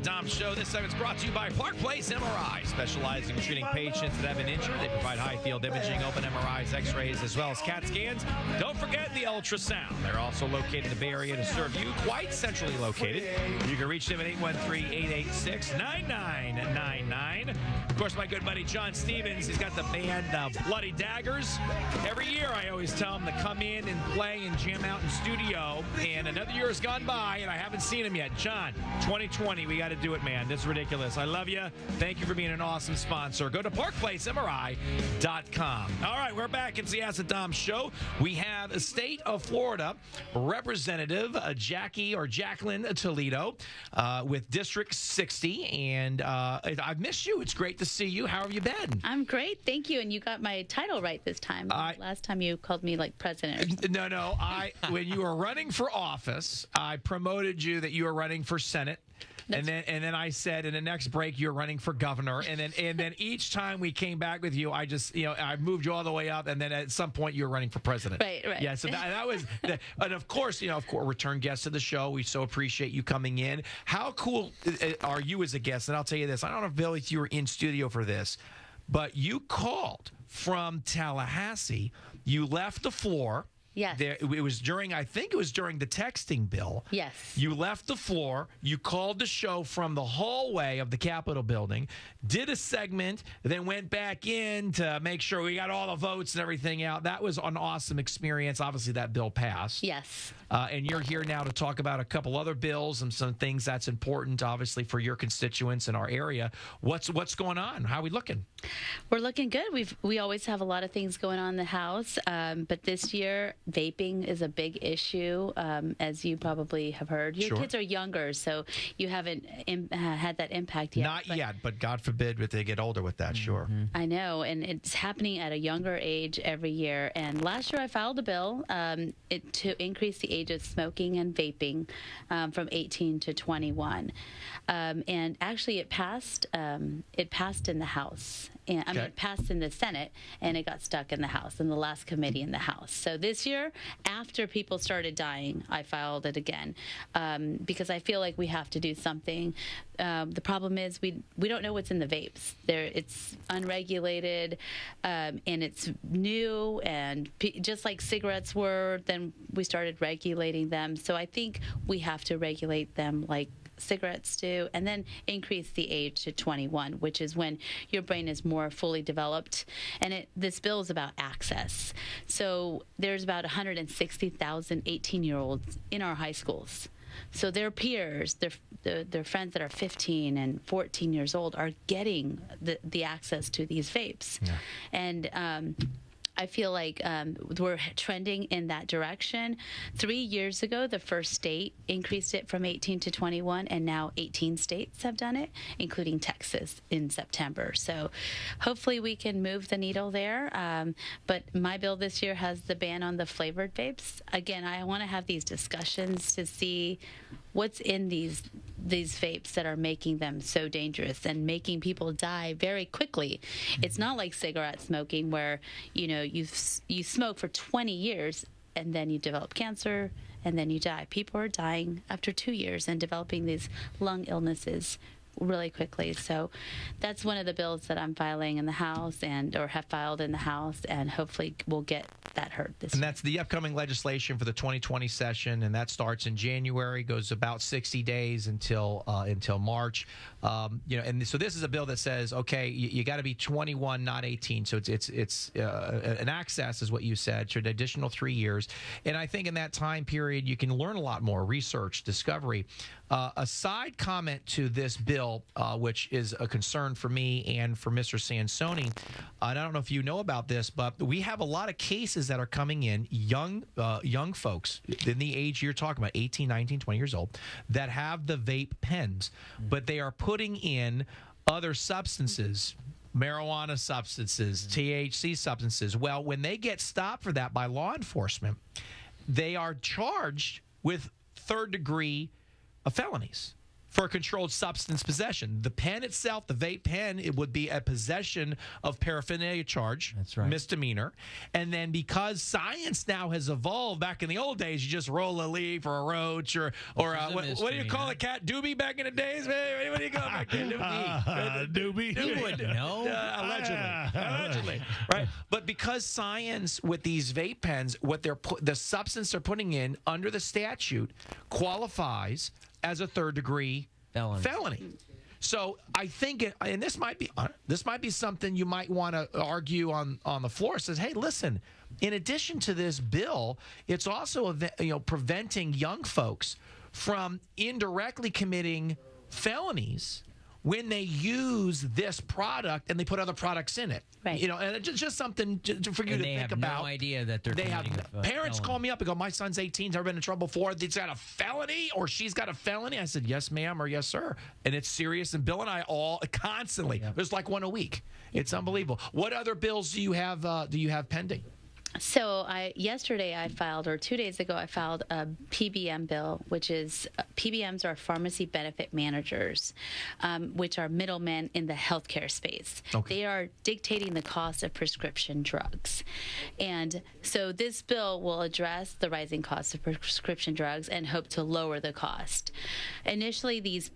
Dom Show. This segment's brought to you by Park Place MRI, specializing in treating patients that have been injured. They provide high-field imaging, open MRIs, X-rays, as well as CAT scans. Don't forget the ultrasound. They're also located in the Bay Area to serve you, quite centrally located. You can reach them at 813-886-9999. Of course, my good buddy John Stevens, he's got the band Bloody Daggers. Every year, I always tell him to come in and play and jam out in studio. And another year has gone by, and I haven't seen him yet. John, 2020, we got to do it, man. This is ridiculous. I love you. Thank you for being an awesome sponsor. Go to parkplacemri.com. All right, we're back. It's the Ask the Dom Show. We have a state of Florida representative, JAQUILINE Toledo, with District 60. And I've missed you. It's great to see you. How have you been? I'm great. Thank you. And you got my title right this time. Last time you called me like president or something. No. When you were running for office, I promoted you that you were running for Senate. And then I said in the next break you're running for governor, and then each time we came back with you, I just I moved you all the way up, and then at some point you were running for president. Right. Yeah. So that was, and of course return guest to the show. We so appreciate you coming in. How cool are you as a guest? And I'll tell you this: I don't know, Bill, if you were in studio for this, but you called from Tallahassee. You left the floor. Yes. I think it was during the texting bill. Yes. You left the floor. You called the show from the hallway of the Capitol building, did a segment, then went back in to make sure we got all the votes and everything out. That was an awesome experience. Obviously, that bill passed. Yes. And you're here now to talk about a couple other bills and some things that's important, obviously, for your constituents in our area. What's going on? How are we looking? We're looking good. We always have a lot of things going on in the House, but this year vaping is a big issue, as you probably have heard. Your kids are younger, so you haven't had that impact yet. Not yet, but God forbid if they get older with that, sure. I know, and it's happening at a younger age every year. And last year I filed a bill to increase the age of smoking and vaping from 18 to 21. And actually it passed in the House. And it passed in the Senate, and it got stuck in the House, in the last committee in the House. So this year, after people started dying, I filed it again because I feel like we have to do something. The problem is we don't know what's in the vapes. It's unregulated, and it's new, and just like cigarettes were, then we started regulating them. So I think we have to regulate them like cigarettes do, and then increase the age to 21, which is when your brain is more fully developed. And this bill is about access. So there's about 160,000 18-year-olds in our high schools. So their peers, their friends that are 15 and 14 years old are getting the access to these vapes. Yeah. And I feel like we're trending in that direction. 3 years ago, the first state increased it from 18 to 21, and now 18 states have done it, including Texas in September. So hopefully we can move the needle there. But my bill this year has the ban on the flavored vapes. Again, I want to have these discussions to see what's in these vapes that are making them so dangerous and making people die very quickly. It's not like cigarette smoking where, you smoke for 20 years and then you develop cancer and then you die. People are dying after 2 years and developing these lung illnesses really quickly. So that's one of the bills that I'm filing in the House or have filed in the House, and hopefully we'll get that heard this year. And that's the upcoming legislation for the 2020 session, and that starts in January, goes about 60 days until March. And so this is a bill that says, okay, you got to be 21, not 18. So it's an access is what you said, so an additional 3 years. And I think in that time period, you can learn a lot more, research, discovery. A side comment to this bill, which is a concern for me and for Mr. Sansoni, and I don't know if you know about this, but we have a lot of cases that are coming in, young folks in the age you're talking about, 18, 19, 20 years old, that have the vape pens, but they are putting in other substances, marijuana substances, THC substances. Well, when they get stopped for that by law enforcement, they are charged with third-degree felonies for a controlled substance possession. The pen itself, the vape pen, it would be a possession of paraphernalia charge. That's right. Misdemeanor. And then because science now has evolved, back in the old days, you just roll a leaf or a roach or what do you call it, cat? Doobie back in the days? What do you call it back then? Doobie. You wouldn't know. Allegedly. Right. But because science with these vape pens, the substance they're putting in under the statute qualifies as a third-degree felony. So I think, and this might be something you might want to argue on the floor. Says, hey, listen, in addition to this bill, it's also preventing young folks from indirectly committing felonies when they use this product and they put other products in it. Right. And it's just something for you to think about. They have no idea that they're committing a parents felony. call me up and go, my son's 18, he's never been in trouble before. He's got a felony or she's got a felony. I said, yes, ma'am, or yes, sir. And it's serious. And Bill and I all constantly, there's like one a week. It's unbelievable. What other bills do you have pending? So yesterday I filed, or 2 days ago, I filed a PBM bill, which is PBMs are pharmacy benefit managers, which are middlemen in the healthcare space. Okay. They are dictating the cost of prescription drugs. And so this bill will address the rising cost of prescription drugs and hope to lower the cost. Initially, these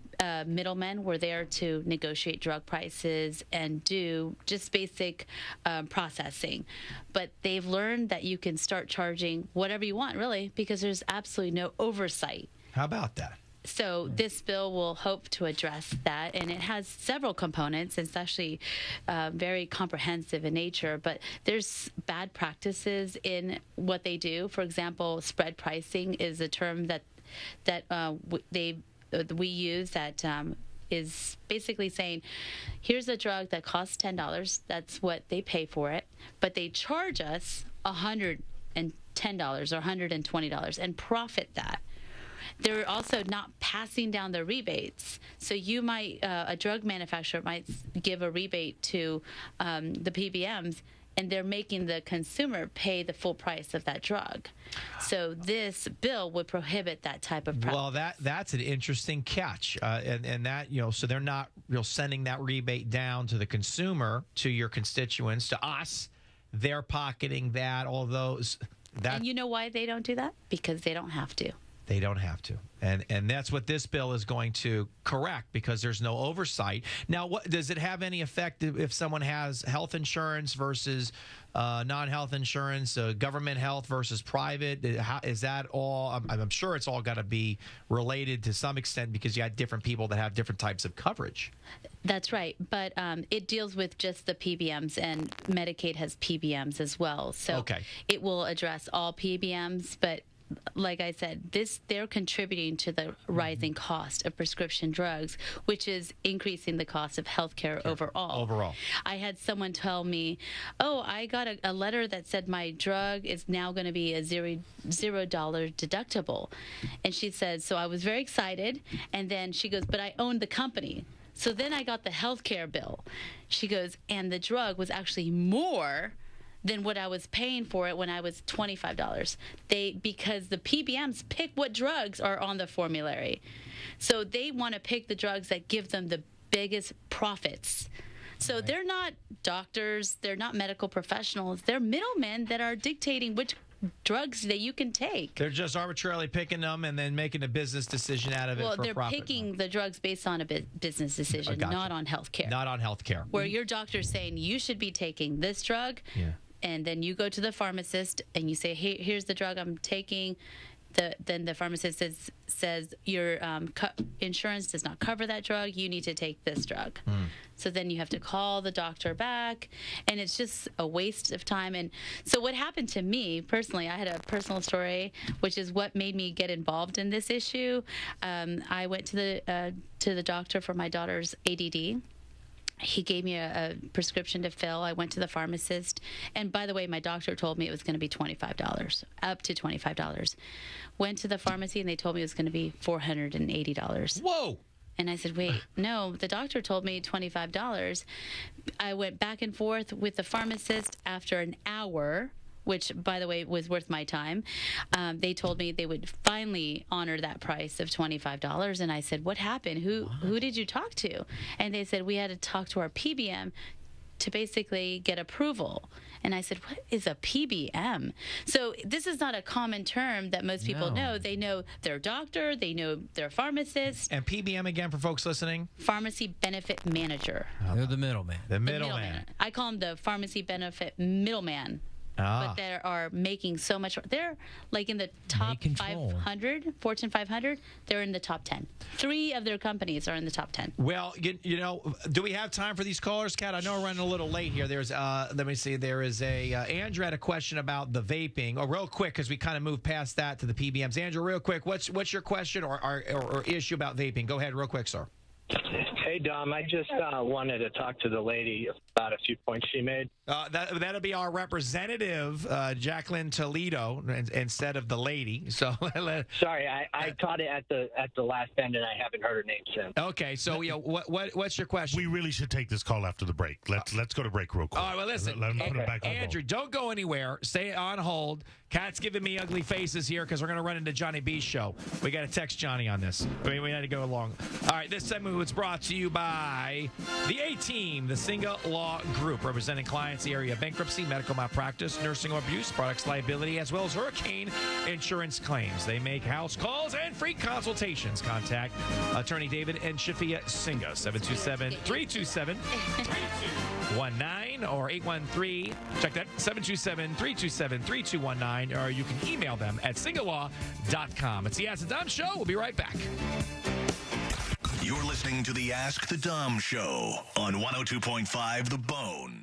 middlemen were there to negotiate drug prices and do just basic processing. But they've learned that you can start charging whatever you want, really, because there's absolutely no oversight. How about that? So this bill will hope to address that, and it has several components. It's actually very comprehensive in nature, but there's bad practices in what they do. For example, spread pricing is a term that we use that is basically saying, here's a drug that costs $10. That's what they pay for it, but they charge us $110 or $120 and profit that. They're also not passing down the rebates. So you might, a drug manufacturer might give a rebate to the PBMs, and they're making the consumer pay the full price of that drug. So this bill would prohibit that type of practice. Well, that's an interesting catch, and that so they're not sending that rebate down to the consumer, to your constituents, to us. They're pocketing that. All those. And you know why they don't do that? Because they don't have to. They don't have to. And that's what this bill is going to correct, because there's no oversight. Now, what does it have any effect if someone has health insurance versus non-health insurance, government health versus private? Is that all? I'm sure it's all got to be related to some extent, because you had different people that have different types of coverage. That's right. But it deals with just the PBMs, and Medicaid has PBMs as well. So it will address all PBMs, but like I said, they're contributing to the rising cost of prescription drugs, which is increasing the cost of healthcare overall. I had someone tell me, oh, I got a letter that said my drug is now going to be a $0 deductible. And she said, so I was very excited. And then she goes, but I own the company. So then I got the healthcare bill. She goes, and the drug was actually more than what I was paying for it when I was $25. Because the PBMs pick what drugs are on the formulary. So they want to pick the drugs that give them the biggest profits. So they're not doctors, they're not medical professionals, they're middlemen that are dictating which drugs that you can take. They're just arbitrarily picking them and then making a business decision out of it for profit. Well, they're picking the drugs based on a business decision, not on health care. Not on health care. Where your doctor's saying you should be taking this drug. Yeah. And then you go to the pharmacist and you say, hey, here's the drug I'm taking. Then the pharmacist says your insurance does not cover that drug. You need to take this drug. So then you have to call the doctor back, and it's just a waste of time. And so what happened to me personally, I had a personal story, which is what made me get involved in this issue. I went to the doctor for my daughter's ADD. He gave me a prescription to fill. I went to the pharmacist. And by the way, my doctor told me it was going to be $25, up to $25. Went to the pharmacy, and they told me it was going to be $480. Whoa! And I said, wait, no, the doctor told me $25. I went back and forth with the pharmacist. After an hour, which, by the way, was worth my time. They told me they would finally honor that price of $25. And I said, what happened? Who did you talk to? And they said, we had to talk to our PBM to basically get approval. And I said, what is a PBM? So this is not a common term that most people know. They know their doctor, they know their pharmacist. And PBM again for folks listening? Pharmacy benefit manager. They're the middleman. The middleman. I call them the pharmacy benefit middleman. But they are making so much. They're like in the top 500, Fortune 500. They're in the top 10. 3 of their companies are in the top 10. Well, you know, do we have time for these callers, Kat? I know we're running a little late here. There's, let me see. There is a Andrew had a question about the vaping. Oh, real quick, because we kind of moved past that to the PBMs. Andrew, real quick, what's your question or issue about vaping? Go ahead, real quick, sir. Hey, Dom, I just wanted to talk to the lady about a few points she made. That'll be our representative, JAQULINE Toledo, instead of the lady. So sorry, I caught it at the last end, and I haven't heard her name since. Okay, so what's your question? We really should take this call after the break. Let's go to break real quick. All right, well, listen, Let him put it back on Andrew, hold. don't go anywhere. Stay on hold. Kat's giving me ugly faces here because we're going to run into Johnny B's show. We got to text Johnny on this. We had to go along. All right, this segment was brought to you by the A-Team, the Singa Law Group, representing clients in the area of bankruptcy, medical malpractice, nursing home abuse, products liability, as well as hurricane insurance claims. They make house calls and free consultations. Contact Attorney David and Shafia Singa, 727-327-3219 or 813, check that, 727-327-3219, or you can email them at singalaw.com. It's the Ask the Dom Show. We'll be right back. You're listening to the Ask the Dom Show on 102.5 The Bone.